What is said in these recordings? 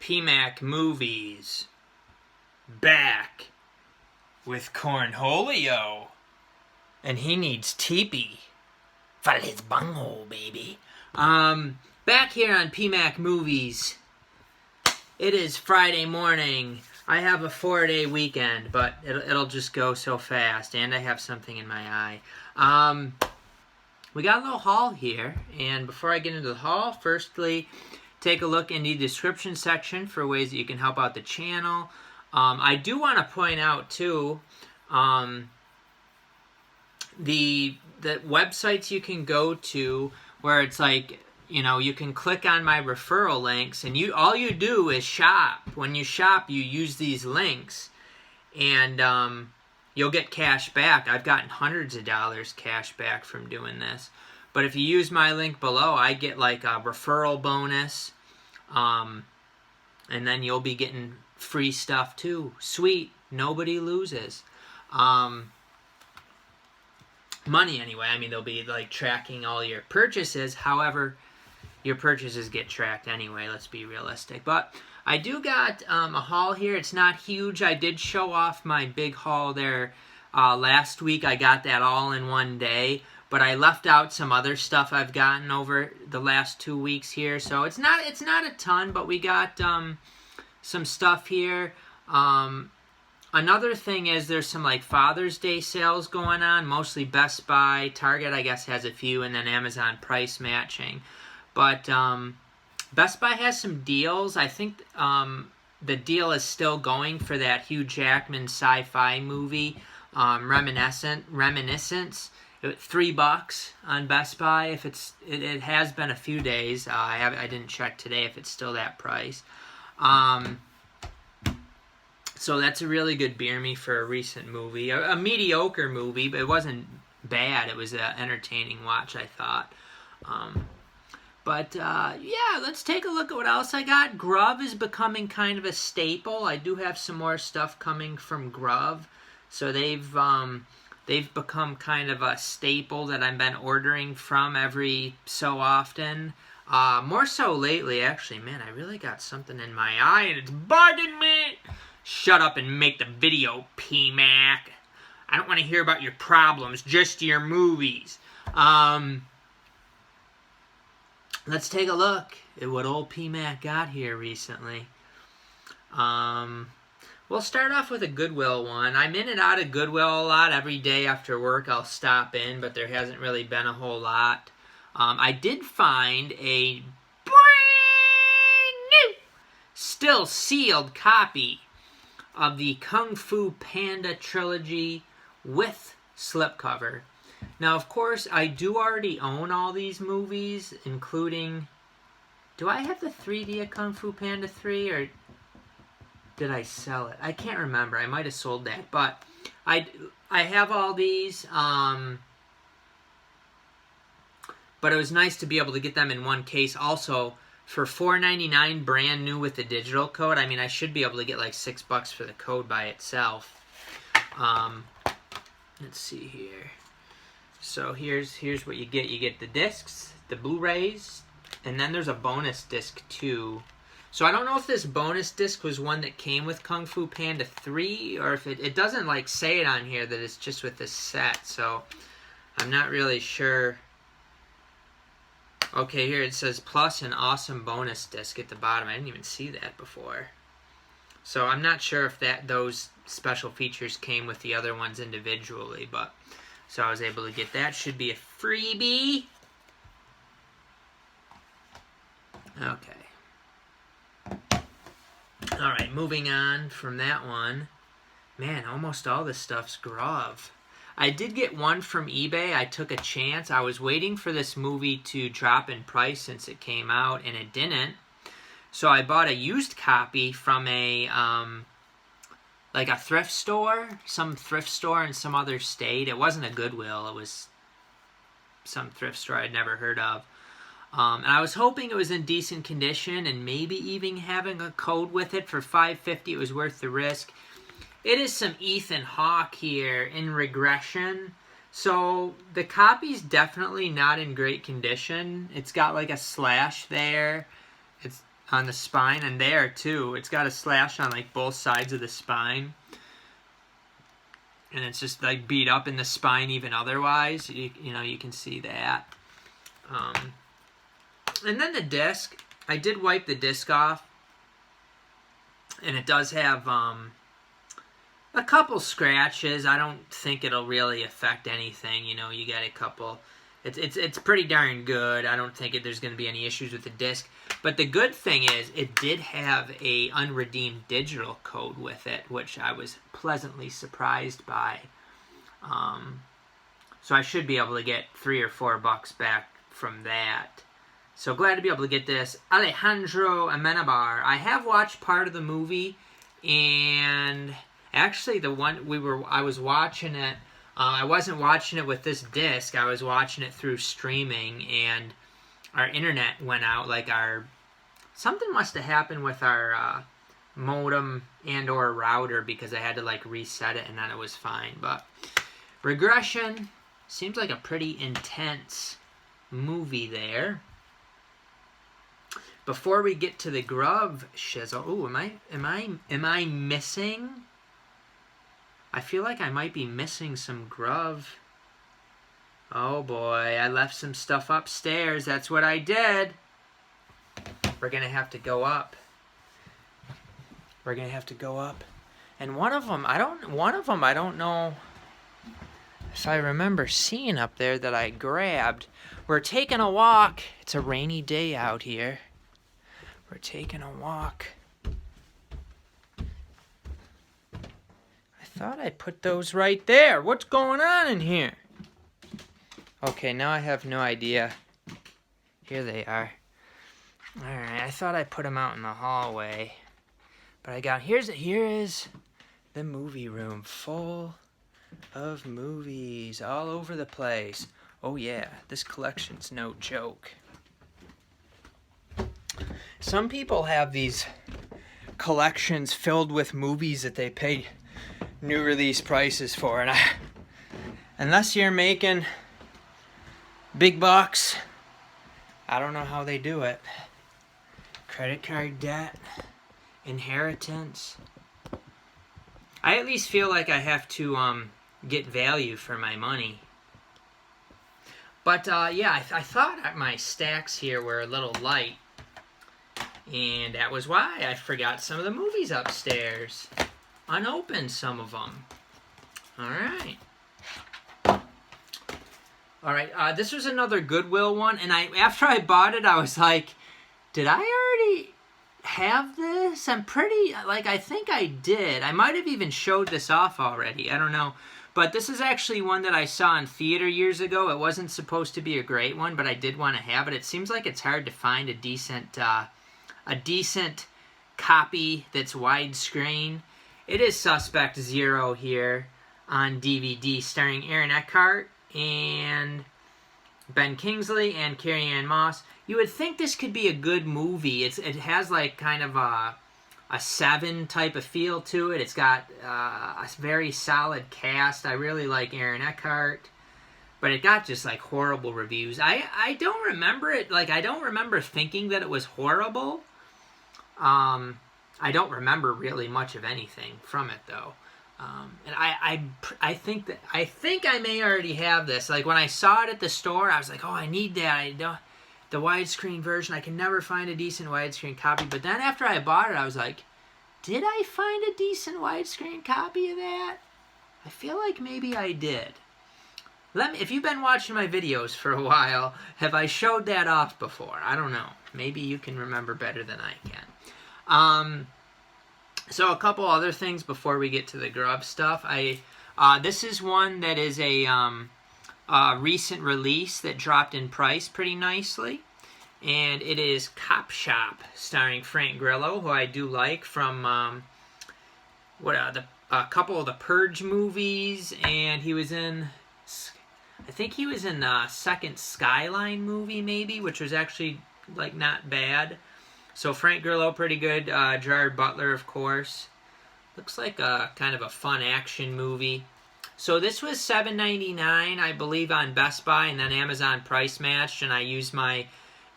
PMAC Movies back with Cornholio, and he needs teepee for his bunghole, baby. Back here on PMAC Movies. It is Friday morning. I have a 4-day weekend, but it'll just go so fast, and I have something in my eye. We got a little haul here, and before I get into the haul, firstly, take a look in the description section for ways that you can help out the channel. I do want to point out, too, the websites you can go to where it's like, you know, you can click on my referral links, and all you do is shop. When you shop, you use these links, and you'll get cash back. I've gotten hundreds of dollars cash back from doing this. But if you use my link below, I get like a referral bonus, and then you'll be getting free stuff too. Sweet. Nobody loses. Money anyway. I mean, they'll be like tracking all your purchases. However, your purchases get tracked anyway, let's be realistic. But I do got a haul here. It's not huge. I did show off my big haul there last week. I got that all in one day. But I left out some other stuff I've gotten over the last 2 weeks here. So it's not a ton, but we got some stuff here. Another thing is there's some like Father's Day sales going on. Mostly Best Buy. Target, I guess, has a few. And then Amazon price matching. But Best Buy has some deals. I think the deal is still going for that Hugh Jackman sci-fi movie, Reminiscence. $3 on Best Buy. If it has been a few days. I didn't check today if it's still that price. So that's a really good beer me for a recent movie, a mediocre movie, but it wasn't bad. It was an entertaining watch, I thought. But, yeah, let's take a look at what else I got. Gruv is becoming kind of a staple. I do have some more stuff coming from Gruv. So they've become kind of a staple that I've been ordering from every so often. More so lately, actually. Man, I really got something in my eye and it's bugging me. Shut up and make the video, PMAC. I don't want to hear about your problems, just your movies. Let's take a look at what old PMAC got here recently. We'll start off with a Goodwill one. I'm in and out of Goodwill a lot. Every day after work I'll stop in, but there hasn't really been a whole lot. I did find a brand new, still sealed copy of the Kung Fu Panda trilogy with slipcover. Now, of course, I do already own all these movies, including... Do I have the 3D of Kung Fu Panda 3, or did I sell it? I can't remember. I might have sold that, but I have all these, but it was nice to be able to get them in one case. Also, for $4.99 brand new with the digital code, I mean, I should be able to get like $6 for the code by itself. Let's see here. So here's what you get. You get the discs, the Blu-rays, and then there's a bonus disc too. So I don't know if this bonus disc was one that came with Kung Fu Panda 3, or if it doesn't like say it on here that it's just with this set. So I'm not really sure. Okay, here it says plus an awesome bonus disc at the bottom. I didn't even see that before. So I'm not sure if those special features came with the other ones individually, but so I was able to get that. Should be a freebie. Okay. Alright, moving on from that one. Man, almost all this stuff's Gruv. I did get one from eBay. I took a chance. I was waiting for this movie to drop in price since it came out, and it didn't. So I bought a used copy from a like a thrift store, some thrift store in some other state. It wasn't a Goodwill. It was some thrift store I'd never heard of. And I was hoping it was in decent condition and maybe even having a code with it for $5.50. It was worth the risk. It is some Ethan Hawke here in Regression. So the copy's definitely not in great condition. It's got like a slash there. It's on the spine, and there too. It's got a slash on like both sides of the spine. And it's just like beat up in the spine even otherwise. You know, you can see that. And then the disc. I did wipe the disc off. And it does have a couple scratches. I don't think it'll really affect anything. You know, you got a couple. It's pretty darn good. I don't think there's going to be any issues with the disc. But the good thing is it did have a unredeemed digital code with it, which I was pleasantly surprised by. So I should be able to get $3 or $4 back from that. So glad to be able to get this. Alejandro Amenabar. I have watched part of the movie, and actually the one I was watching it. I wasn't watching it with this disc. I was watching it through streaming, and our internet went out. Like something must have happened with our modem and or router, because I had to like reset it, and then it was fine. But Regression seems like a pretty intense movie there. Before we get to the Gruv shizzle, ooh, am I missing? I feel like I might be missing some Gruv. Oh boy, I left some stuff upstairs. That's what I did. We're gonna have to go up. We're gonna have to go up. And one of them, I don't know if I remember seeing up there that I grabbed. We're taking a walk. It's a rainy day out here. We're taking a walk. I thought I put those right there. What's going on in here? Okay, now I have no idea. Here they are. Alright, I thought I put them out in the hallway. But here is the movie room, full of movies all over the place. Oh yeah, this collection's no joke. Some people have these collections filled with movies that they pay new release prices for, and unless you're making big bucks, I don't know how they do it. Credit card debt, inheritance. I at least feel like I have to get value for my money. But yeah, I thought my stacks here were a little light, and that was why I forgot some of the movies upstairs. Unopened some of them. Alright. Alright, this was another Goodwill one, and after I bought it, I was like, did I already have this? I think I did. I might have even showed this off already. I don't know. But this is actually one that I saw in theater years ago. It wasn't supposed to be a great one, but I did want to have it. It seems like it's hard to find a decent copy that's widescreen. It is Suspect Zero here on DVD, starring Aaron Eckhart and Ben Kingsley and Carrie-Anne Moss. You would think this could be a good movie. It has like kind of a Seven type of feel to it. It's got a very solid cast. I really like Aaron Eckhart, but it got just like horrible reviews. I don't remember it. Like, I don't remember thinking that it was horrible. I don't remember really much of anything from it though. And I think I may already have this. Like, when I saw it at the store, I was like, oh, I need that. The widescreen version. I can never find a decent widescreen copy. But then after I bought it, I was like, did I find a decent widescreen copy of that? I feel like maybe I did. If you've been watching my videos for a while, have I showed that off before? I don't know. Maybe you can remember better than I can. So a couple other things before we get to the Gruv stuff. This is one that is a recent release that dropped in price pretty nicely. And it is Cop Shop, starring Frank Grillo, who I do like from a couple of the Purge movies, and he was in, I think he was in the second Skyline movie maybe, which was actually like not bad. So Frank Grillo, pretty good. Gerard Butler, of course. Looks like a kind of a fun action movie. So this was $7.99, I believe, on Best Buy, and then Amazon price matched, and I used my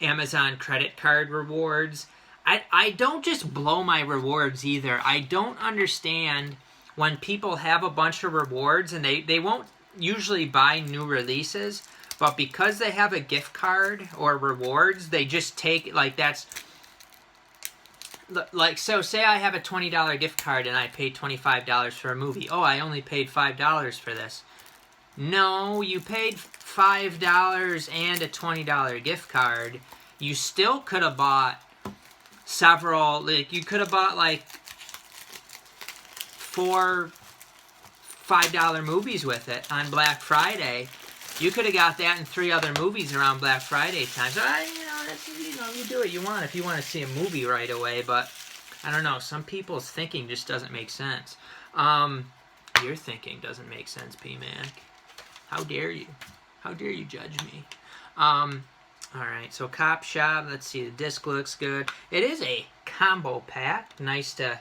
Amazon credit card rewards. I don't just blow my rewards either. I don't understand when people have a bunch of rewards and they won't usually buy new releases, but because they have a gift card or rewards, they just take, like, that's, like, so say I have a $20 gift card and I paid $25 for a movie. Oh, I only paid $5 for this. No, you paid $5 and a $20 gift card. You still could have bought several, like, you could have bought, like, 4 $5 movies with it on Black Friday. You could have got that and 3 other movies around Black Friday time. So, you do what you want if you want to see a movie right away, but I don't know. Some people's thinking just doesn't make sense. Your thinking doesn't make sense, P-Mac. How dare you? How dare you judge me? Alright, so Cop Shop. Let's see, the disc looks good. It is a combo pack. Nice to...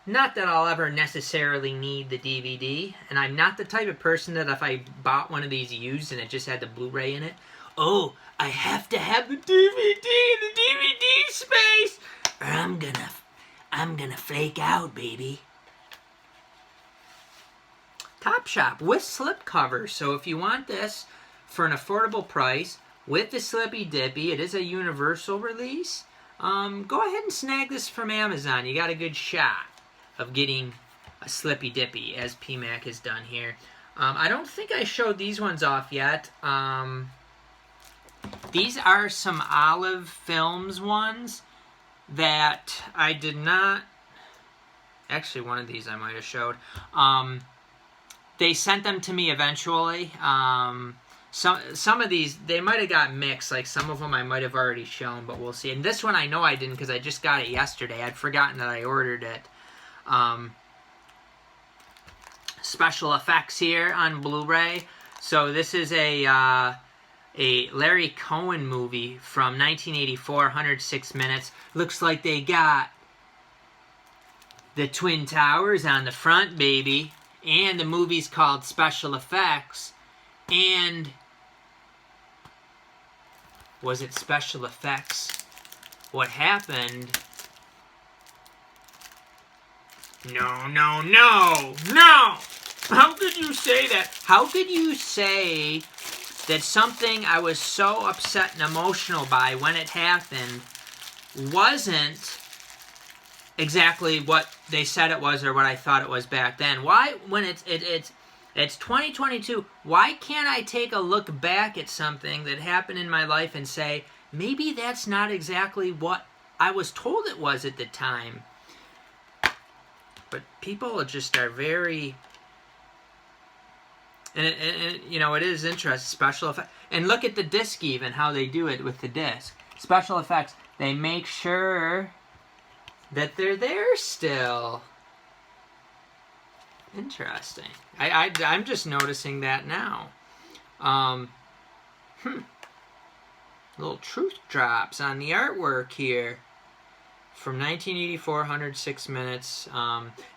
Not that I'll ever necessarily need the DVD, and I'm not the type of person that if I bought one of these used and it just had the Blu-ray in it, oh, I have to have the DVD in the DVD space, or I'm gonna flake out, baby. Top Shop with slipcover, so if you want this for an affordable price with the Slippy Dippy, it is a universal release. Go ahead and snag this from Amazon. You got a good shot of getting a Slippy Dippy, as PMac has done here. I don't think I showed these ones off yet. These are some Olive Films ones that I did not... Actually, one of these I might have showed. They sent them to me eventually. Some of these, they might have got mixed. Like, some of them I might have already shown, but we'll see. And this one I know I didn't because I just got it yesterday. I'd forgotten that I ordered it. Special effects here on Blu-ray. So this is a Larry Cohen movie from 1984, 106 minutes. Looks like they got the Twin Towers on the front, baby. And the movie's called Special Effects. And was it Special Effects? What happened... No, no, no, no! How could you say that? How could you say that something I was so upset and emotional by when it happened wasn't exactly what they said it was or what I thought it was back then? Why, when it's 2022, why can't I take a look back at something that happened in my life and say, maybe that's not exactly what I was told it was at the time? But people just are very... And you know, it is interesting. Special effects. And look at the disc even, how they do it with the disc. Special effects. They make sure that they're there still. Interesting. I'm just noticing that now. Little truth drops on the artwork here. From 1984, 106 minutes.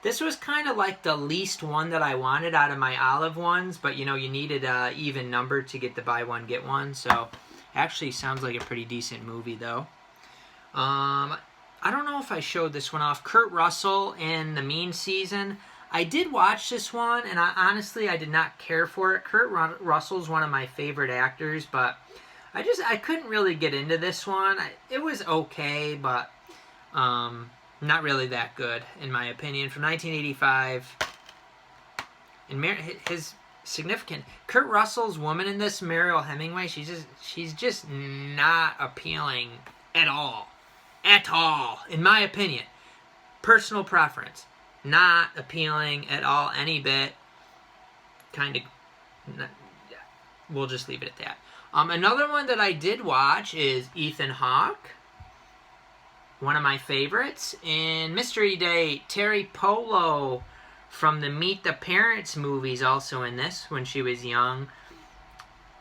This was kind of like the least one that I wanted out of my Olive ones, but you know, you needed an even number to get the buy one, get one, so actually sounds like a pretty decent movie, though. I don't know if I showed this one off. Kurt Russell in The Mean Season. I did watch this one, and honestly, I did not care for it. Kurt Russell's one of my favorite actors, but I couldn't really get into this one. It was okay, but... not really that good, in my opinion. From 1985. And his significant... Kurt Russell's woman in this, Mariel Hemingway, she's just not appealing at all. At all, in my opinion. Personal preference. Not appealing at all, any bit. Kind of... We'll just leave it at that. Another one that I did watch is Ethan Hawke. One of my favorites. In Mystery Date, Terry Polo from the Meet the Parents movies, also in this, when she was young.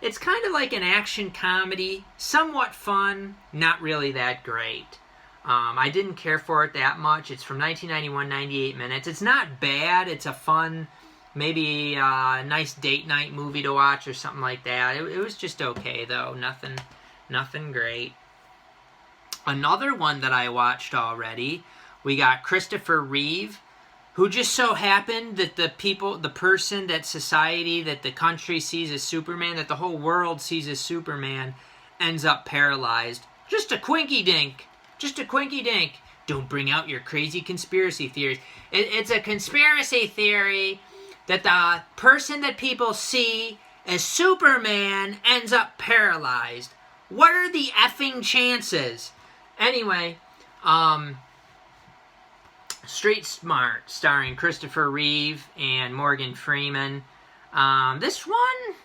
It's kind of like an action comedy. Somewhat fun, not really that great. I didn't care for it that much. It's from 1991, 98 minutes. It's not bad. It's a fun, maybe a nice date night movie to watch or something like that. It was just okay, though. Nothing great. Another one that I watched already, we got Christopher Reeve, who just so happened that the person that society, that the country sees as Superman, that the whole world sees as Superman, ends up paralyzed. Just a quinky dink. Just a quinky dink. Don't bring out your crazy conspiracy theories. It's a conspiracy theory that the person that people see as Superman ends up paralyzed. What are the effing chances? Anyway, Street Smart, starring Christopher Reeve and Morgan Freeman. This one,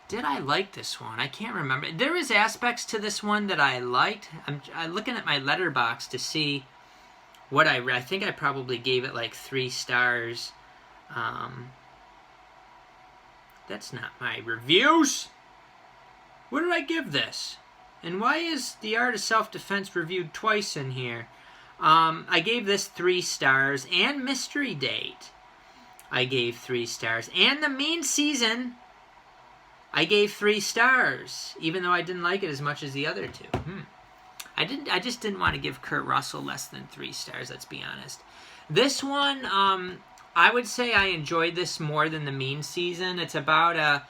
did I like this one? I can't remember. There is aspects to this one that I liked. I'm looking at my Letterboxd to see what I think I probably gave it like 3 stars. That's not my reviews. What did I give this? And why is The Art of Self-Defense reviewed twice in here? I gave this 3 stars, and Mystery Date I gave 3 stars, and The Mean Season I gave 3 stars, even though I didn't like it as much as the other 2. I just didn't want to give Kurt Russell less than 3 stars, let's be honest. This one, I would say I enjoyed this more than The Mean Season. It's about a...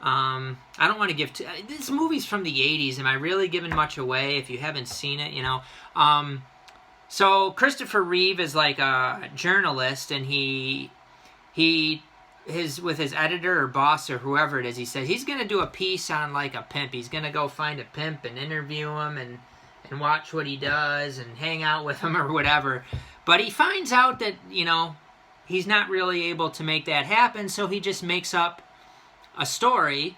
I don't want to give... this movie's from the 80s. Am I really giving much away if you haven't seen it, you know? So Christopher Reeve is like a journalist, and he with his editor or boss or whoever it is, he says he's going to do a piece on like a pimp. He's going to go find a pimp and interview him and watch what he does and hang out with him or whatever. But he finds out that, you know, he's not really able to make that happen, so he just makes up a story,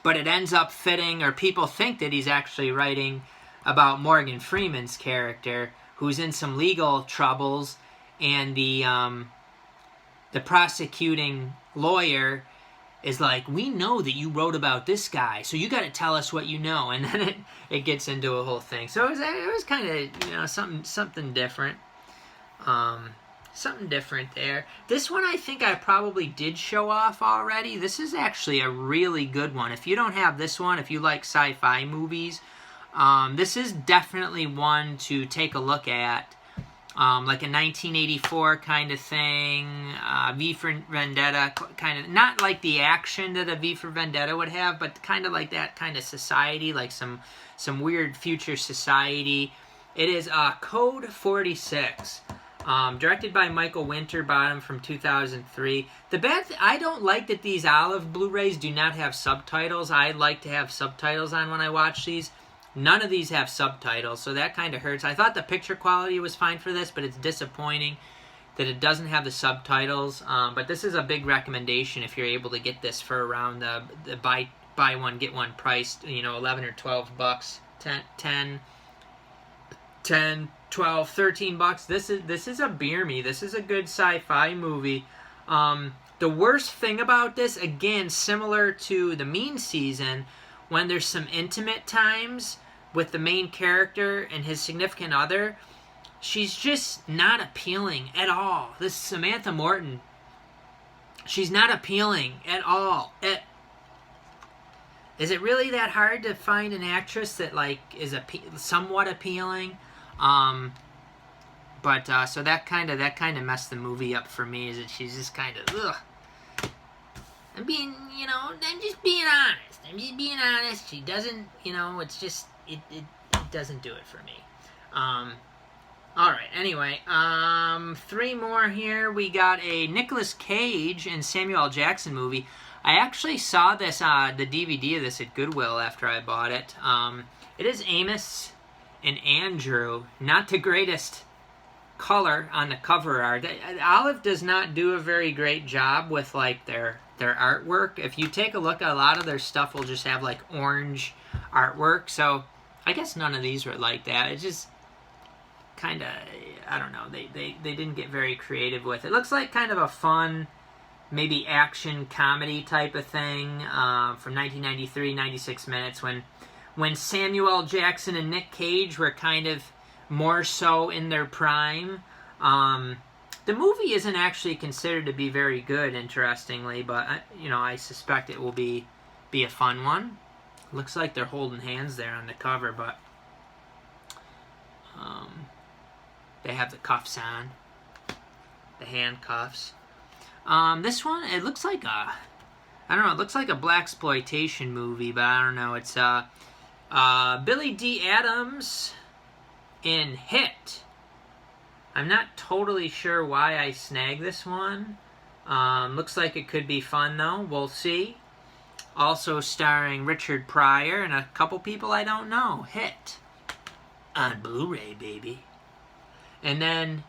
but it ends up fitting, or people think that he's actually writing about Morgan Freeman's character, who's in some legal troubles, and the prosecuting lawyer is like, we know that you wrote about this guy, so you got to tell us what you know, and then it gets into a whole thing. So it was kind of, you know, something different. Something different there. This one I think I probably did show off already. This is actually a really good one. If you don't have this one, if you like sci-fi movies, this is definitely one to take a look at. Like a 1984 kind of thing, V for Vendetta, kind of, not like the action that a V for Vendetta would have, but kind of like that kind of society, like some weird future society. It is Code 46. Directed by Michael Winterbottom from 2003. I don't like that these Olive Blu-rays do not have subtitles. I like to have subtitles on when I watch these. None of these have subtitles, so that kind of hurts. I thought the picture quality was fine for this, but it's disappointing that it doesn't have the subtitles. But this is a big recommendation if you're able to get this for around the buy one get one price, you know, 11 or 12 bucks, 10, 12, 13 bucks. This is a beer me. This is a good sci-fi movie. The worst thing about this, again, similar to The Mean Season, when there's some intimate times with the main character and his significant other, she's just not appealing at all. This Samantha Morton, she's not appealing at all. Is it really that hard to find an actress that like is somewhat appealing? So that kind of messed the movie up for me. Is that she's just kind of ugh. I'm just being honest. She doesn't, it's just it doesn't do it for me. All right. Anyway, 3 more here. We got a Nicolas Cage and Samuel L. Jackson movie. I actually saw this, the DVD of this at Goodwill after I bought it. It is Amos and Andrew. Not the greatest color on the cover art. Olive does not do a very great job with like their artwork. If you take a look at a lot of their stuff, will just have like orange artwork. So I guess none of these were like that. It's just kind of, I don't know. They didn't get very creative with it. It looks like kind of a fun, maybe action comedy type of thing from 1993, 96 minutes when Samuel L. Jackson and Nick Cage were kind of more so in their prime. The movie isn't actually considered to be very good, interestingly, but I suspect it will be a fun one. Looks like they're holding hands there on the cover, but They have the cuffs on, the handcuffs. This one, it looks like a, I don't know, it looks like a blaxploitation movie, but I don't know. It's Billy D. Adams in Hit. I'm not totally sure why I snagged this one. Looks like it could be fun, though. We'll see. Also starring Richard Pryor and a couple people I don't know. Hit. On Blu-ray, baby. And then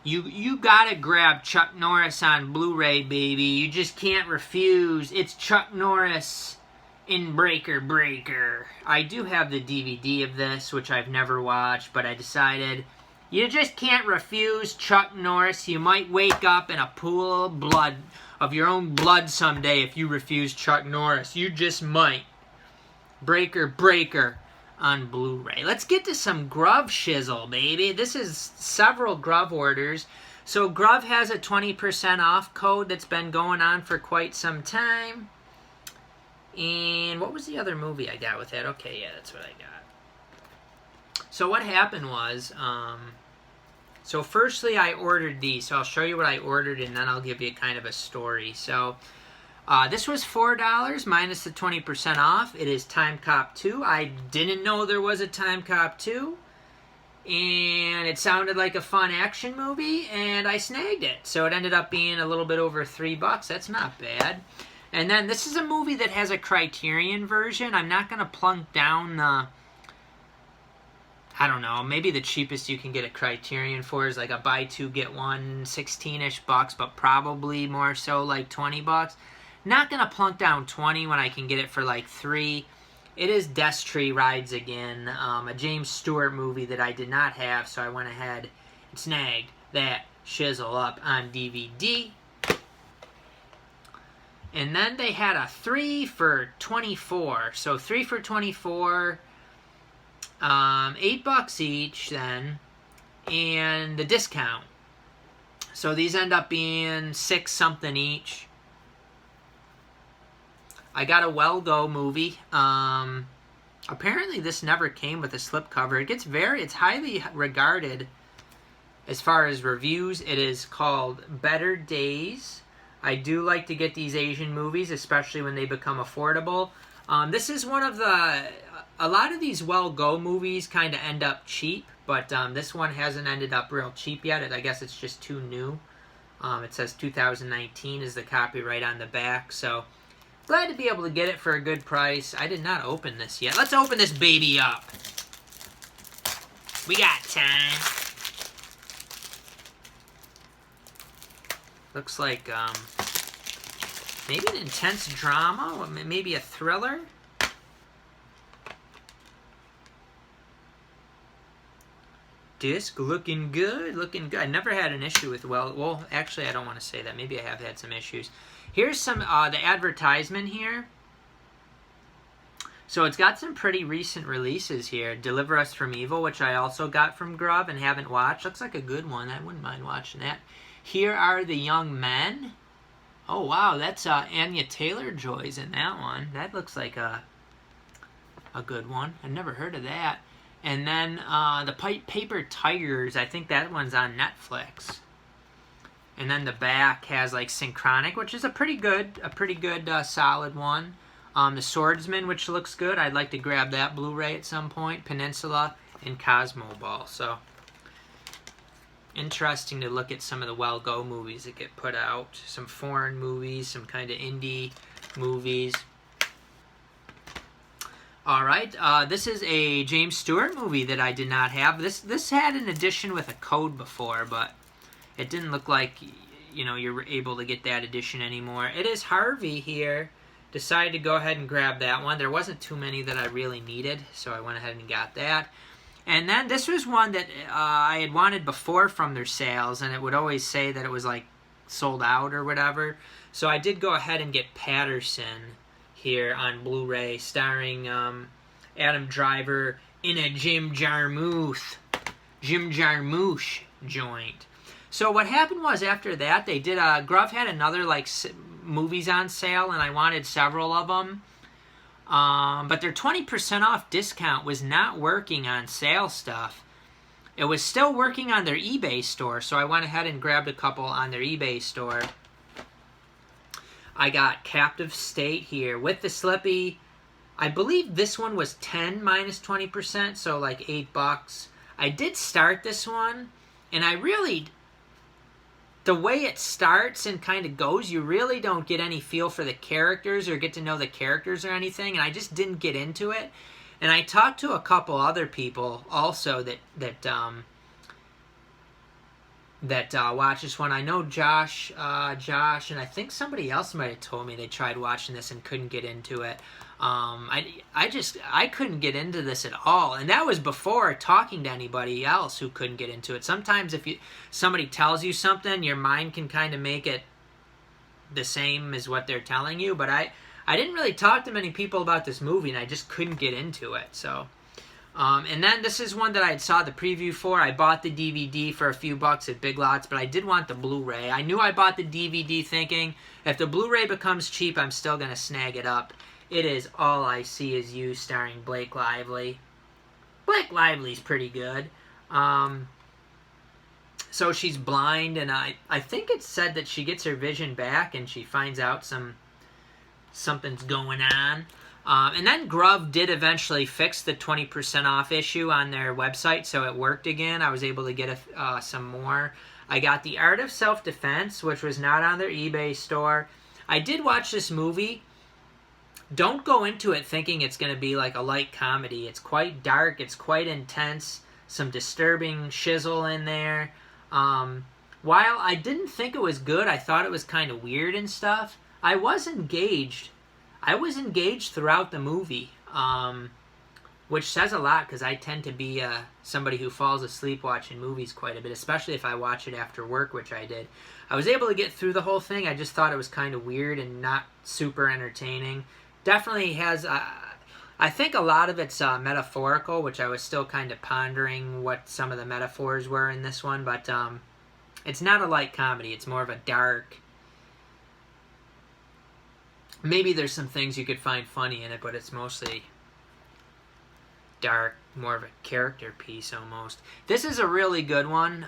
you gotta grab Chuck Norris on Blu-ray, baby. You just can't refuse. It's Chuck Norris in Breaker. I do have the DVD of this, which I've never watched, but I decided you just can't refuse Chuck Norris. You might wake up in a pool of blood, of your own blood someday if you refuse Chuck Norris. You just might. Breaker on Blu-ray. Let's get to some Gruv shizzle, baby. This is several Gruv orders. So Gruv has a 20% off code that's been going on for quite some time. And what was the other movie I got with that? Okay, yeah, that's what I got. So what happened was, so firstly I ordered these. So I'll show you what I ordered and then I'll give you kind of a story. So this was $4 minus the 20% off. It is Time Cop 2. I didn't know there was a Time Cop 2. And it sounded like a fun action movie, and I snagged it. So it ended up being a little bit over $3. That's not bad. And then this is a movie that has a Criterion version. I'm not going to plunk down the, I don't know, maybe the cheapest you can get a Criterion for is like a buy two, get one, 16-ish bucks, but probably more so like 20 bucks. Not going to plunk down 20 when I can get it for like 3. It is Destry Rides Again, a James Stewart movie that I did not have, so I went ahead and snagged that shizzle up on DVD. And then they had a 3 for $24. So 3 for $24, $8 each then, and the discount. So these end up being 6 something each. I got a Well Go movie. Apparently this never came with a slipcover. It's highly regarded as far as reviews. It is called Better Days. I do like to get these Asian movies, especially when they become affordable. This is one of the, a lot of these Well Go movies kind of end up cheap, but this one hasn't ended up real cheap yet. I guess it's just too new. It says 2019 is the copyright on the back, so glad to be able to get it for a good price. I did not open this yet. Let's open this baby up. We got time. Looks like maybe an intense drama, maybe a thriller. Disc looking good, looking good. I never had an issue with well, actually I don't want to say that. Maybe I have had some issues. Here's some the advertisement here. So it's got some pretty recent releases here. Deliver Us from Evil, which I also got from Gruv and haven't watched. Looks like a good one. I wouldn't mind watching that. Here Are the Young Men. Oh, wow. That's Anya Taylor-Joy's in that one. That looks like a good one. I've never heard of that. And then the Paper Tigers. I think that one's on Netflix. And then the back has like Synchronic, which is a pretty good solid one. The Swordsman, which looks good. I'd like to grab that Blu-ray at some point. Peninsula and Cosmo Ball. So interesting to look at some of the Well Go movies that get put out. Some foreign movies, some kind of indie movies. All right, this is a James Stewart movie that I did not have. This had an edition with a code before, but it didn't look like, you know, you're able to get that edition anymore. It is Harvey Here. Decided to go ahead and grab that one. There wasn't too many that I really needed, so I went ahead and got that. And then this was one that I had wanted before from their sales, and it would always say that it was like sold out or whatever. So I did go ahead and get Patterson here on Blu-ray, starring Adam Driver in a Jim Jarmusch joint. So what happened was after that, they did Gruv had another like movies on sale, and I wanted several of them. But their 20% off discount was not working on sale stuff. It was still working on their eBay store, so I went ahead and grabbed a couple on their eBay store. I got Captive State here with the Slippy. I believe this one was 10 minus 20%, so like $8. I did start this one, and I really, the way it starts and kind of goes, you really don't get any feel for the characters or get to know the characters or anything, and I just didn't get into it. And I talked to a couple other people also that watch this one. I know Josh, and I think somebody else might have told me they tried watching this and couldn't get into it. I couldn't get into this at all, and that was before talking to anybody else who couldn't get into it. Sometimes if somebody tells you something, your mind can kind of make it the same as what they're telling you, but I didn't really talk to many people about this movie, and I just couldn't get into it. So, and then this is one that I saw the preview for. I bought the DVD for a few bucks at Big Lots, but I did want the Blu-ray. I knew I bought the DVD thinking, if the Blu-ray becomes cheap, I'm still going to snag it up. It is All I See Is You, starring Blake Lively. Blake Lively's pretty good. So she's blind, and I think it said that she gets her vision back, and she finds out something's going on. And then Gruv did eventually fix the 20% off issue on their website, so it worked again. I was able to get some more. I got The Art of Self-Defense, which was not on their eBay store. I did watch this movie. Don't go into it thinking it's going to be like a light comedy. It's quite dark. It's quite intense. Some disturbing shizzle in there. While I didn't think it was good, I thought it was kind of weird and stuff. I was engaged. I was engaged throughout the movie, which says a lot because I tend to be somebody who falls asleep watching movies quite a bit, especially if I watch it after work, which I did. I was able to get through the whole thing. I just thought it was kind of weird and not super entertaining. Definitely has, I think a lot of it's metaphorical, which I was still kind of pondering what some of the metaphors were in this one, but it's not a light comedy. It's more of a dark, maybe there's some things you could find funny in it, but it's mostly dark, more of a character piece almost. This is a really good one.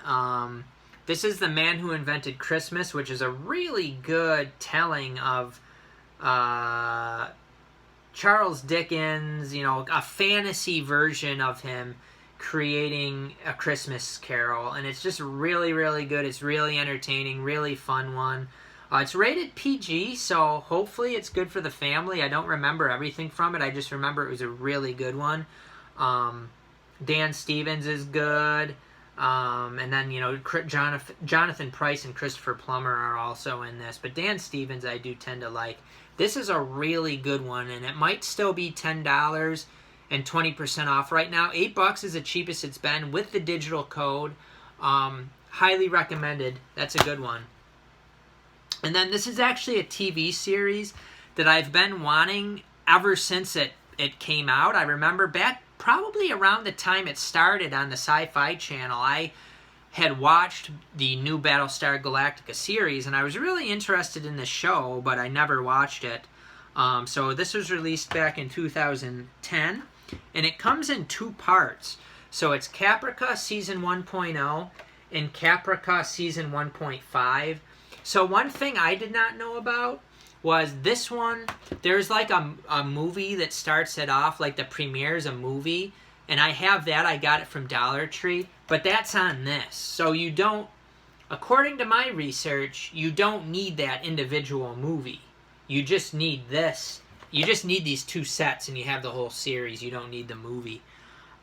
This is The Man Who Invented Christmas, which is a really good telling of Charles Dickens, a fantasy version of him creating A Christmas Carol, and it's just really, really good. It's really entertaining, really fun one. It's rated PG, so hopefully it's good for the family. I don't remember everything from it. I just remember it was a really good one. Dan Stevens is good. And then, Jonathan Pryce and Christopher Plummer are also in this. But Dan Stevens I do tend to like. This is a really good one, and it might still be $10 and 20% off right now. $8 is the cheapest it's been with the digital code. Highly recommended. That's a good one. And then this is actually a TV series that I've been wanting ever since it came out. I remember back probably around the time it started on the Sci-Fi Channel, I had watched the new Battlestar Galactica series, and I was really interested in this show, but I never watched it. So this was released back in 2010, and it comes in 2 parts. So it's Caprica Season 1.0 and Caprica Season 1.5. So one thing I did not know about was this one, there's like a movie that starts it off, like the premiere is a movie, and I have that, I got it from Dollar Tree, but that's on this. So you don't, according to my research, you don't need that individual movie. You just need this. You just need these 2 sets, and you have the whole series. You don't need the movie.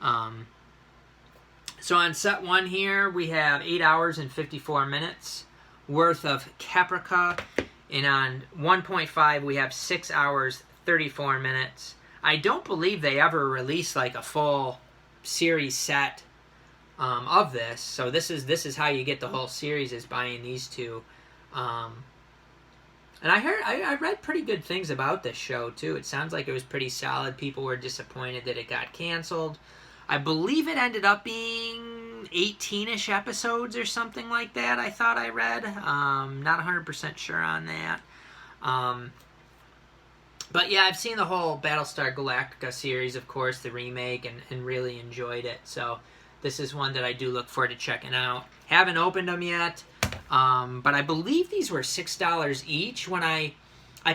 So on set 1 here, we have 8 hours and 54 minutes worth of Caprica, and on 1.5 we have 6 hours 34 minutes. I don't believe they ever released like a full series set of this, so this is how you get the whole series, is buying these 2. And I read pretty good things about this show too. It sounds like it was pretty solid. People were disappointed that it got canceled. I believe it ended up being 18-ish episodes or something like that, I thought I read. Not 100% sure on that. But yeah, I've seen the whole Battlestar Galactica series, of course, the remake, and really enjoyed it. So this is one that I do look forward to checking out. Haven't opened them yet, but I believe these were $6 each when I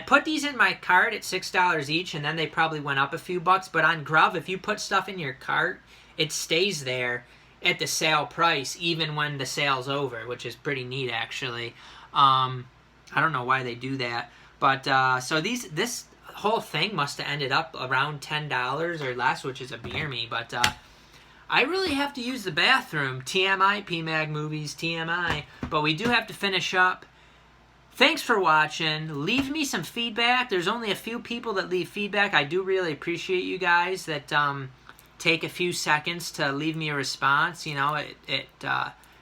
put these in my cart at $6 each, and then they probably went up a few bucks. But on Gruv, if you put stuff in your cart, it stays there at the sale price, even when the sale's over, which is pretty neat, actually. I don't know why they do that. But, so this whole thing must have ended up around $10 or less, which is a beer me. But, I really have to use the bathroom. TMI, PMag Movies, TMI. But we do have to finish up. Thanks for watching. Leave me some feedback. There's only a few people that leave feedback. I do really appreciate you guys that take a few seconds to leave me a response. You know, it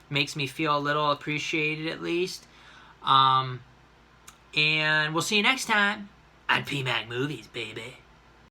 makes me feel a little appreciated at least. And we'll see you next time on PMag Movies, baby.